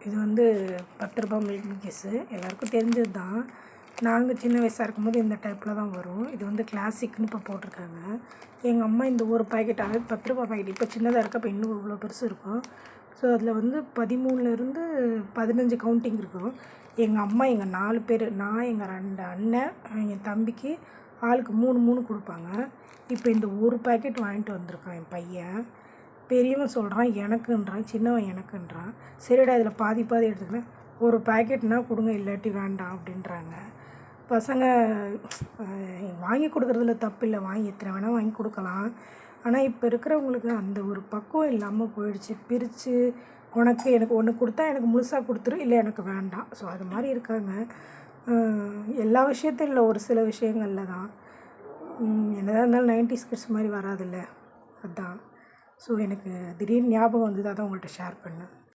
இது வந்து ரூ. 10 மில்க் பிக்கிஸு எல்லாருக்கும் தெரிஞ்சது தான். நாங்கள் சின்ன வயசாக இருக்கும்போது இந்த டைப்பில் தான் வரும். இது வந்து கிளாசிக்னு இப்போ போட்டிருக்காங்க. எங்கள் அம்மா இந்த ஒரு பாக்கெட், அதாவது ரூ. 10 பாக்கெட் இப்போ சின்னதாக இருக்க, அப்போ இன்னும் இவ்வளோ பெருசு இருக்கும். ஸோ அதில் வந்து 13லேருந்து 15 கவுண்டிங் இருக்கும். எங்கள் அம்மா எங்கள் 4 பேர், நான் எங்கள் 2 அண்ணன், என் தம்பிக்கு ஆளுக்கு 3 3 கொடுப்பாங்க. இப்போ இந்த ஒரு பாக்கெட் வாங்கிட்டு வந்திருக்கான் என் பையன். பெரியவன் சொல்கிறான் எனக்குன்றான், சின்னவன் எனக்குன்றான். சரிடா இதில் பாதி பாதி எடுத்துக்கிறேன், ஒரு பாக்கெட்னா கொடுங்க, இல்லாட்டி வேண்டாம் அப்படின்றாங்க. பசங்க வாங்கி கொடுக்குறதுல தப்பு இல்லை, வாங்கி எத்தனை வேணால் வாங்கி கொடுக்கலாம். ஆனால் இப்போ இருக்கிறவங்களுக்கு அந்த ஒரு பக்குவம் இல்லாமல் போயிடுச்சு. பிரித்து உனக்கு எனக்கு ஒன்று கொடுத்தா எனக்கு முழுசாக கொடுத்துரு, இல்லை எனக்கு வேண்டாம். ஸோ அது மாதிரி இருக்காங்க. எல்லா விஷயத்தையும் இல்லை, ஒரு சில விஷயங்களில் தான். என்னதான் இருந்தாலும் 90s கிட்ஸ் மாதிரி வராதில்ல, அதுதான். ஸோ எனக்கு திடீர்னு ஞாபகம் வந்தது, அதான் உங்கள்கிட்ட ஷேர் பண்ணேன்.